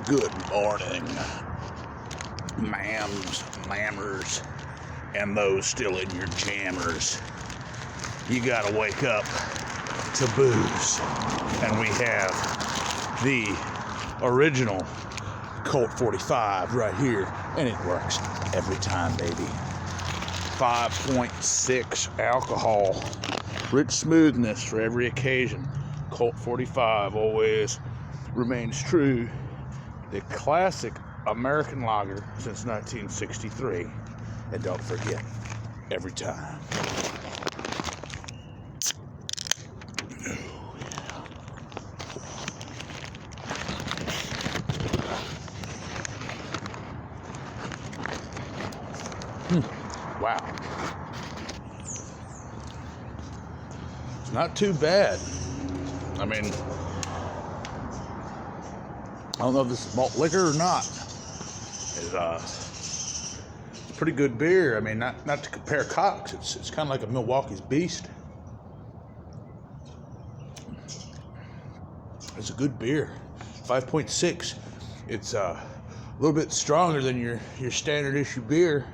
Good morning, ma'ams, mammers, and those still in your jammers. You gotta wake up to booze. And we have the original Colt 45 right here, and it works every time, baby. 5.6 alcohol, rich smoothness for every occasion. Colt 45 always remains true. The classic American lager since 1963. And don't forget, every time. Wow. It's not too bad. I mean, I don't know if this is malt liquor or not. It's a pretty good beer. I mean, not to compare Cox. It's kind of like a Milwaukee's Beast. It's a good beer. 5.6. It's a little bit stronger than your standard issue beer.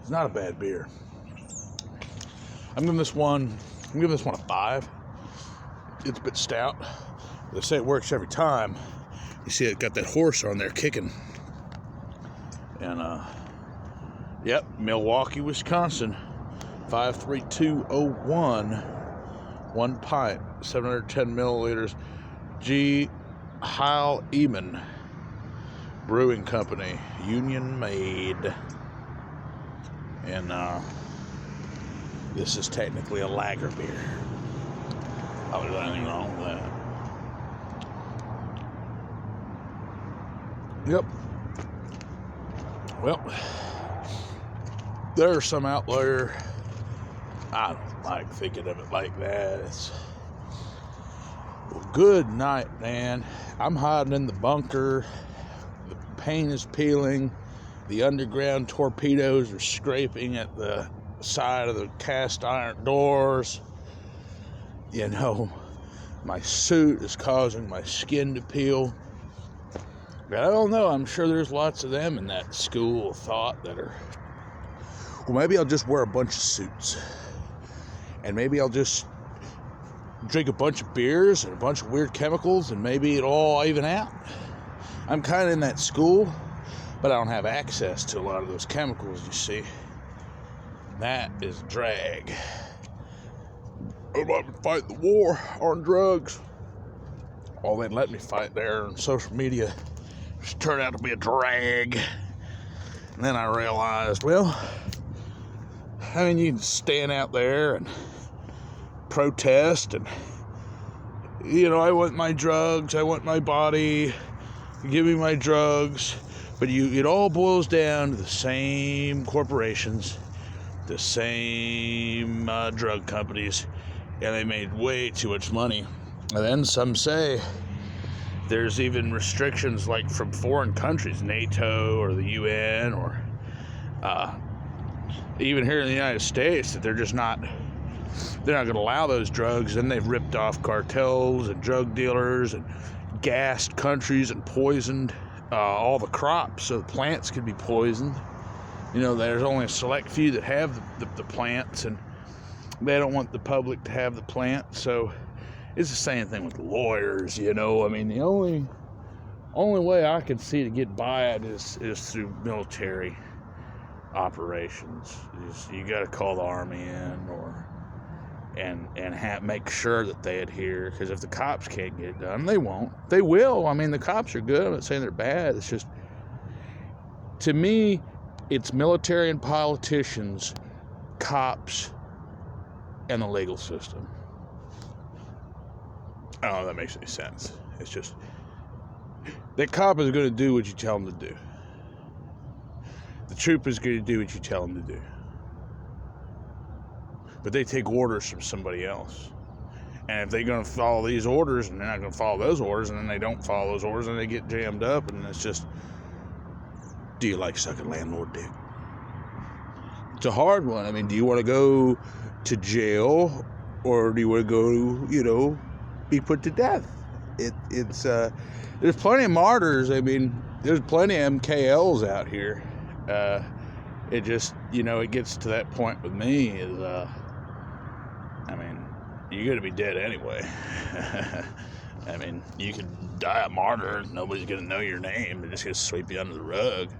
It's not a bad beer. I'm giving this one a 5. It's a bit stout. They say it works every time. You see it got that horse on there kicking. And yep, Milwaukee, Wisconsin. 53201. 1 pint, 710 milliliters. G. Heil Eman Brewing Company, Union made. And this is technically a lager beer. I don't know anything wrong with that. Yep. Well, there are some out there. I don't like thinking of it like that. It's well, good night, man. I'm hiding in the bunker. The paint is peeling. The underground torpedoes are scraping at the side of the cast iron doors. You know, my suit is causing my skin to peel. But I don't know, I'm sure there's lots of them in that school of thought that are, well, maybe I'll just wear a bunch of suits. And maybe I'll just drink a bunch of beers and a bunch of weird chemicals, and maybe it'll all even out. I'm kind of in that school, but I don't have access to a lot of those chemicals, you see. That is drag. I'm about to fight the war on drugs. All they'd let me fight there on social media just turned out to be a drag. And then I realized, well, I mean, you can stand out there and protest and, you know, I want my drugs, I want my body, give me my drugs. But it all boils down to the same corporations, the same drug companies, and they made way too much money. And then some say there's even restrictions like from foreign countries, NATO or the UN, or even here in the United States, that they're not going to allow those drugs. And they've ripped off cartels and drug dealers and gassed countries and poisoned all the crops, so the plants could be poisoned. You know, there's only a select few that have the plants, and they don't want the public to have the plants. So it's the same thing with lawyers, you know. I mean, the only way I can see to get by it is through military operations. You got to call the army in, or and make sure that they adhere, because if the cops can't get it done, they won't. They will. I mean, the cops are good. I'm not saying they're bad. It's just, to me, it's military and politicians, cops, and the legal system. I don't know if that makes any sense. It's just, the cop is going to do what you tell him to do. The trooper is going to do what you tell him to do. But they take orders from somebody else. And if they're going to follow these orders and they're not going to follow those orders, and then they don't follow those orders and they get jammed up, and it's just, do you like sucking landlord dick? It's a hard one. I mean, do you want to go to jail, or do you want to go, you know, be put to death? It's there's plenty of martyrs. I mean, there's plenty of MKLs out here. It just, you know, it gets to that point with me is, I mean, you're going to be dead anyway. I mean, you could die a martyr. Nobody's going to know your name. They're just going to sweep you under the rug.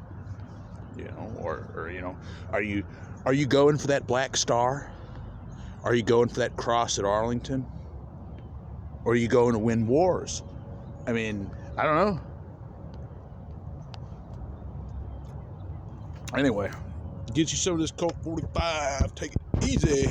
You know, or you know, are you going for that black star? Are you going for that cross at Arlington? Or are you going to win wars? I mean, I don't know. Anyway, get you some of this Colt 45. Take it easy.